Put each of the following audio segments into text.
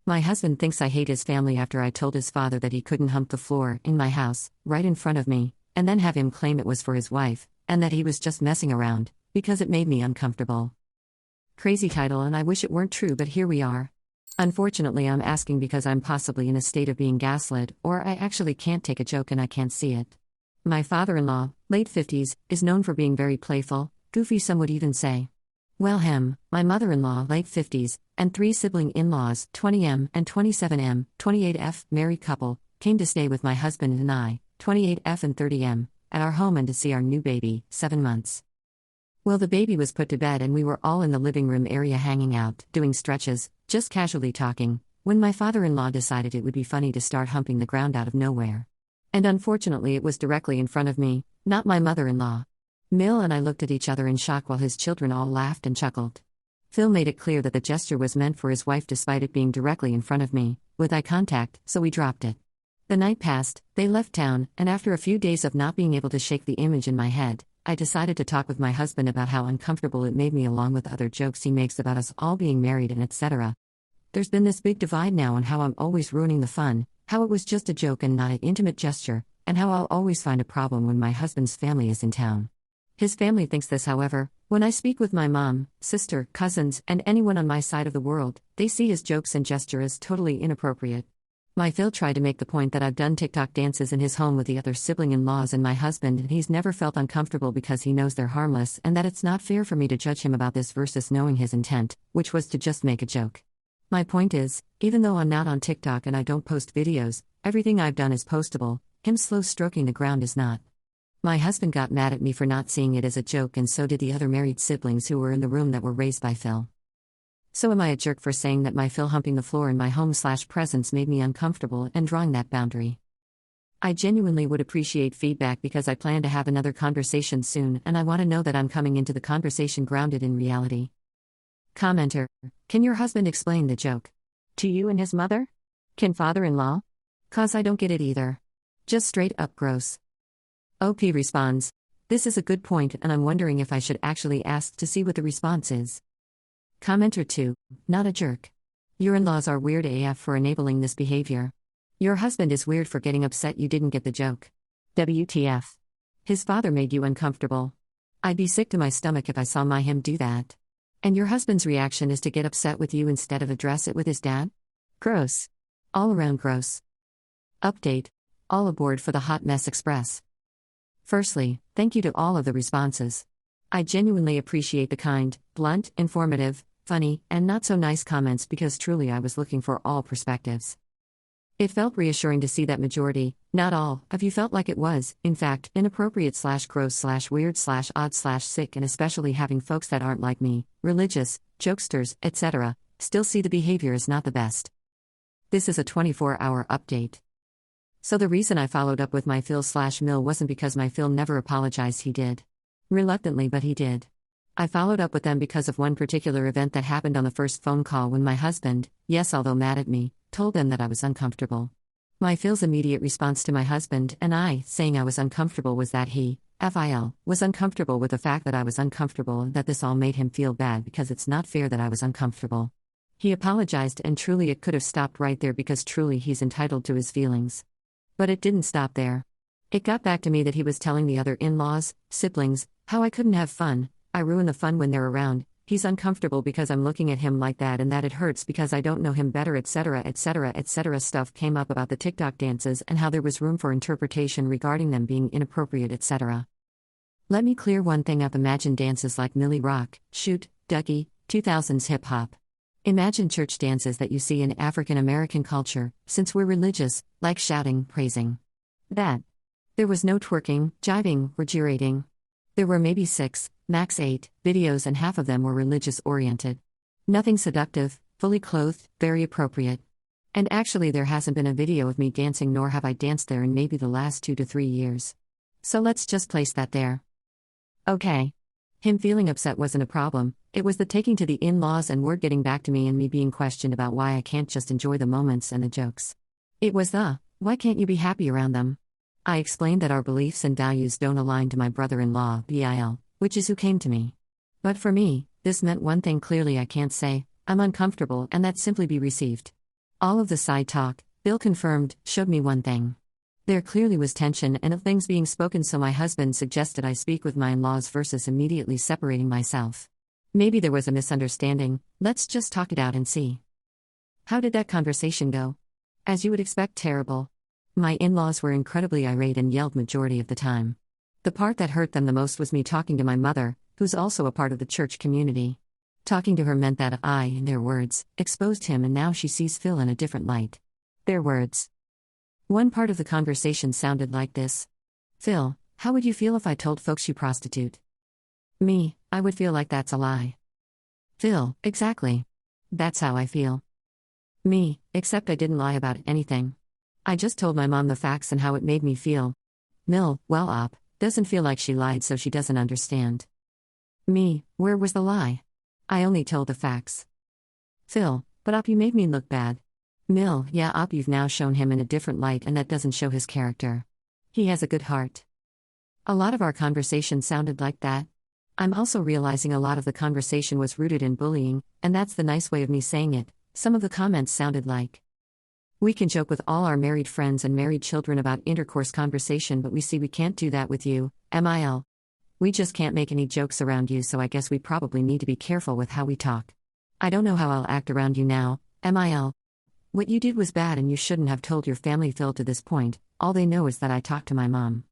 My husband thinks I hate his family after I told his father that he couldn't hump the floor in my house, right in front of me, and then have him claim it was for his wife, and that he was just messing around, because it made me uncomfortable. Crazy title, and I wish it weren't true, but here we are. Unfortunately, I'm asking because I'm possibly in a state of being gaslit, or I actually can't take a joke and I can't see it. My father-in-law, late 50s, is known for being very playful, goofy, some would even say. Well, my mother-in-law, late 50s, and 3 sibling in-laws, 20M and 27M, 28F, married couple, came to stay with my husband and I, 28F and 30M, at our home and to see our new baby, 7 months. Well, the baby was put to bed and we were all in the living room area hanging out, doing stretches, just casually talking, when my father-in-law decided it would be funny to start humping the ground out of nowhere. And unfortunately it was directly in front of me, not my mother-in-law. Mill and I looked at each other in shock while his children all laughed and chuckled. Phil made it clear that the gesture was meant for his wife despite it being directly in front of me, with eye contact, so we dropped it. The night passed, they left town, and after a few days of not being able to shake the image in my head, I decided to talk with my husband about how uncomfortable it made me along with other jokes he makes about us all being married and etc. There's been this big divide now on how I'm always ruining the fun, how it was just a joke and not an intimate gesture, and how I'll always find a problem when my husband's family is in town. His family thinks this, however, when I speak with my mom, sister, cousins, and anyone on my side of the world, they see his jokes and gesture as totally inappropriate. My Phil tried to make the point that I've done TikTok dances in his home with the other sibling-in-laws and my husband, and he's never felt uncomfortable because he knows they're harmless and that it's not fair for me to judge him about this versus knowing his intent, which was to just make a joke. My point is, even though I'm not on TikTok and I don't post videos, everything I've done is postable, him slow stroking the ground is not. My husband got mad at me for not seeing it as a joke, and so did the other married siblings who were in the room that were raised by Phil. So am I a jerk for saying that my Phil humping the floor in my home/presence made me uncomfortable and drawing that boundary? I genuinely would appreciate feedback because I plan to have another conversation soon and I want to know that I'm coming into the conversation grounded in reality. Commenter: can your husband explain the joke to you and his mother? Can father-in-law? 'Cause I don't get it either. Just straight up gross. OP responds: this is a good point and I'm wondering if I should actually ask to see what the response is. Commenter 2: not a jerk. Your in-laws are weird AF for enabling this behavior. Your husband is weird for getting upset you didn't get the joke. WTF. His father made you uncomfortable. I'd be sick to my stomach if I saw him do that. And your husband's reaction is to get upset with you instead of address it with his dad? Gross. All around gross. Update: all aboard for the Hot Mess Express. Firstly, thank you to all of the responses. I genuinely appreciate the kind, blunt, informative, funny, and not so nice comments because truly I was looking for all perspectives. It felt reassuring to see that majority, not all, of you felt like it was, in fact, inappropriate/gross/weird/odd/sick, and especially having folks that aren't like me, religious, jokesters, etc., still see the behavior as not the best. This is a 24-hour update. So the reason I followed up with my Phil/Mill wasn't because my Phil never apologized, he did. Reluctantly, but he did. I followed up with them because of one particular event that happened on the first phone call when my husband, yes although mad at me, told them that I was uncomfortable. My Phil's immediate response to my husband and I saying I was uncomfortable was that he, FIL, was uncomfortable with the fact that I was uncomfortable and that this all made him feel bad because it's not fair that I was uncomfortable. He apologized and truly it could have stopped right there because truly he's entitled to his feelings. But it didn't stop there. It got back to me that he was telling the other in-laws, siblings, how I couldn't have fun, I ruin the fun when they're around, he's uncomfortable because I'm looking at him like that and that it hurts because I don't know him better, etc. etc. etc. Stuff came up about the TikTok dances and how there was room for interpretation regarding them being inappropriate, etc. Let me clear one thing up. Imagine dances like Millie Rock, Shoot, Ducky, 2000s hip-hop. Imagine church dances that you see in African American culture, since we're religious, like shouting, praising. That. There was no twerking, jiving, or gyrating. There were maybe 6, max 8, videos and half of them were religious-oriented. Nothing seductive, fully clothed, very appropriate. And actually there hasn't been a video of me dancing nor have I danced there in maybe the last 2 to 3 years. So let's just place that there. Okay. Him feeling upset wasn't a problem, it was the taking to the in-laws and word getting back to me and me being questioned about why I can't just enjoy the moments and the jokes. It was the, why can't you be happy around them? I explained that our beliefs and values don't align to my brother-in-law, BIL, which is who came to me. But for me, this meant one thing clearly: I can't say, I'm uncomfortable, and that simply be received. All of the side talk, Bill confirmed, showed me one thing. There clearly was tension and of things being spoken, so my husband suggested I speak with my in-laws versus immediately separating myself. Maybe there was a misunderstanding, let's just talk it out and see. How did that conversation go? As you would expect, terrible. My in-laws were incredibly irate and yelled majority of the time. The part that hurt them the most was me talking to my mother, who's also a part of the church community. Talking to her meant that I, in their words, exposed him, and now she sees Phil in a different light. Their words. One part of the conversation sounded like this. Phil, how would you feel if I told folks you prostitute? Me, I would feel like that's a lie. Phil, exactly. That's how I feel. Me, except I didn't lie about anything. I just told my mom the facts and how it made me feel. Mill, well, Op, doesn't feel like she lied, so she doesn't understand. Me, where was the lie? I only told the facts. Phil, but Op, you made me look bad. Mill, yeah, Op, you've now shown him in a different light, and that doesn't show his character. He has a good heart. A lot of our conversation sounded like that. I'm also realizing a lot of the conversation was rooted in bullying, and that's the nice way of me saying it. Some of the comments sounded like, we can joke with all our married friends and married children about intercourse conversation, but we see we can't do that with you, MIL. We just can't make any jokes around you, so I guess we probably need to be careful with how we talk. I don't know how I'll act around you now, MIL. What you did was bad and you shouldn't have told your family, Phil. To this point, all they know is that I talked to my mom.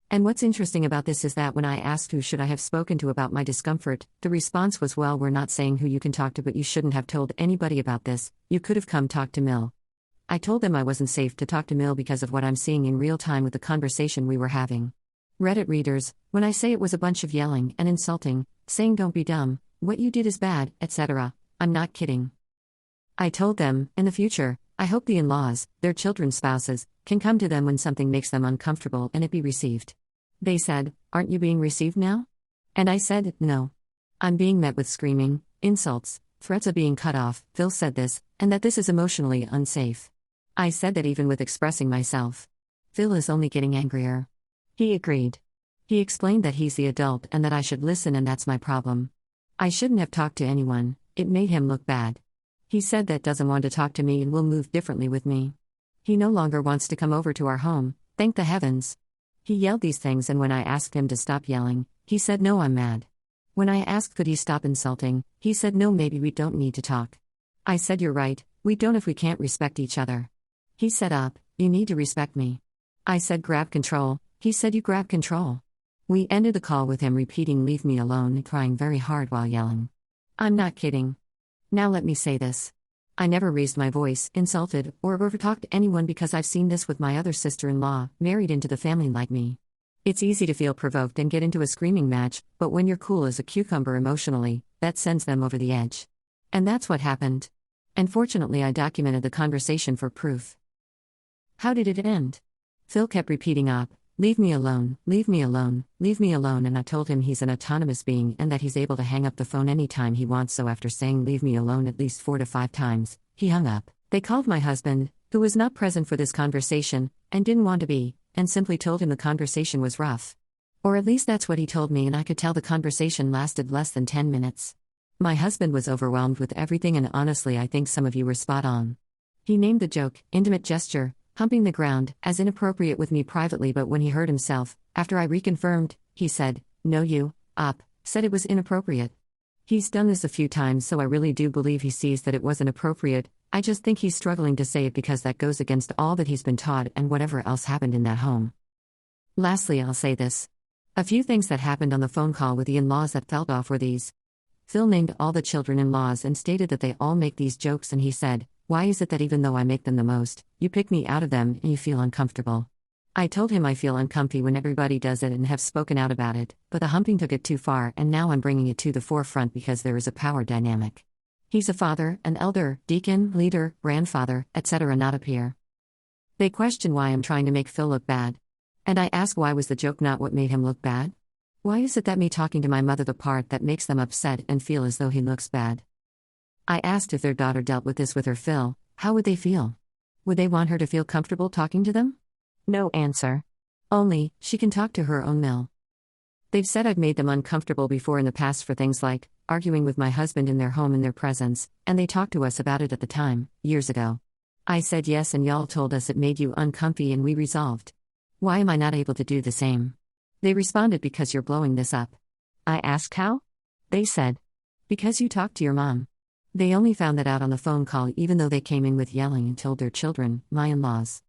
And what's interesting about this is that when I asked who should I have spoken to about my discomfort, the response was, well, we're not saying who you can talk to, but you shouldn't have told anybody about this. You could have come talk to Mill. I told them I wasn't safe to talk to Mill because of what I'm seeing in real time with the conversation we were having. Reddit readers, when I say it was a bunch of yelling and insulting, saying don't be dumb, what you did is bad, etc., I'm not kidding. I told them, in the future, I hope the in-laws, their children's spouses, can come to them when something makes them uncomfortable and it be received. They said, aren't you being received now? And I said, no. I'm being met with screaming, insults, threats of being cut off. Phil said this, and that this is emotionally unsafe. I said that even with expressing myself, Phil is only getting angrier. He agreed. He explained that he's the adult and that I should listen, and that's my problem. I shouldn't have talked to anyone, it made him look bad. He said that doesn't want to talk to me and will move differently with me. He no longer wants to come over to our home, thank the heavens. He yelled these things, and when I asked him to stop yelling, he said no, I'm mad. When I asked could he stop insulting, he said no, maybe we don't need to talk. I said you're right, we don't if we can't respect each other. He said up, you need to respect me. I said grab control, he said you grab control. We ended the call with him repeating leave me alone and crying very hard while yelling. I'm not kidding. Now let me say this. I never raised my voice, insulted, or overtalked anyone because I've seen this with my other sister-in-law, married into the family like me. It's easy to feel provoked and get into a screaming match, but when you're cool as a cucumber emotionally, that sends them over the edge. And that's what happened. And fortunately I documented the conversation for proof. How did it end? Phil kept repeating up, leave me alone, leave me alone, leave me alone, and I told him he's an autonomous being and that he's able to hang up the phone anytime he wants, so after saying leave me alone at least 4 to 5 times, he hung up. They called my husband, who was not present for this conversation, and didn't want to be, and simply told him the conversation was rough. Or at least that's what he told me, and I could tell the conversation lasted less than 10 minutes. My husband was overwhelmed with everything, and honestly I think some of you were spot on. He named the joke, intimate gesture, humping the ground, as inappropriate with me privately, but when he heard himself, after I reconfirmed, he said, no you, Op, said it was inappropriate. He's done this a few times, so I really do believe he sees that it wasn't appropriate. I just think he's struggling to say it because that goes against all that he's been taught and whatever else happened in that home. Lastly, I'll say this. A few things that happened on the phone call with the in-laws that felt off were these. Phil named all the children-in-laws and stated that they all make these jokes, and he said, why is it that even though I make them the most, you pick me out of them and you feel uncomfortable? I told him I feel uncomfy when everybody does it and have spoken out about it, but the humping took it too far, and now I'm bringing it to the forefront because there is a power dynamic. He's a father, an elder, deacon, leader, grandfather, etc., not a peer. They question why I'm trying to make Phil look bad. And I ask why was the joke not what made him look bad? Why is it that me talking to my mother the part that makes them upset and feel as though he looks bad? I asked if their daughter dealt with this with her Phil, how would they feel? Would they want her to feel comfortable talking to them? No answer. Only, she can talk to her own Mill. They've said I've made them uncomfortable before in the past for things like arguing with my husband in their home in their presence, and they talked to us about it at the time, years ago. I said yes, and y'all told us it made you uncomfy, and we resolved. Why am I not able to do the same? They responded, because you're blowing this up. I asked how? They said, because you talked to your mom. They only found that out on the phone call, even though they came in with yelling and told their children, my in-laws.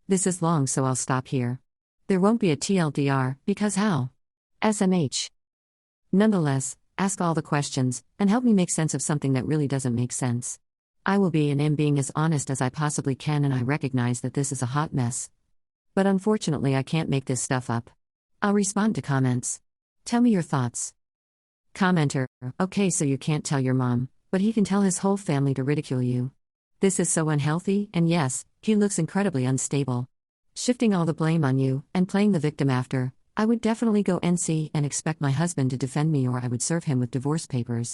This is long, so I'll stop here. There won't be a TLDR, because how? SMH. Nonetheless, ask all the questions, and help me make sense of something that really doesn't make sense. I will be and am being as honest as I possibly can, and I recognize that this is a hot mess. But unfortunately, I can't make this stuff up. I'll respond to comments. Tell me your thoughts. Commenter: okay, so you can't tell your mom, but he can tell his whole family to ridicule you. This is so unhealthy, and yes, he looks incredibly unstable. Shifting all the blame on you, and playing the victim after, I would definitely go NC and expect my husband to defend me, or I would serve him with divorce papers.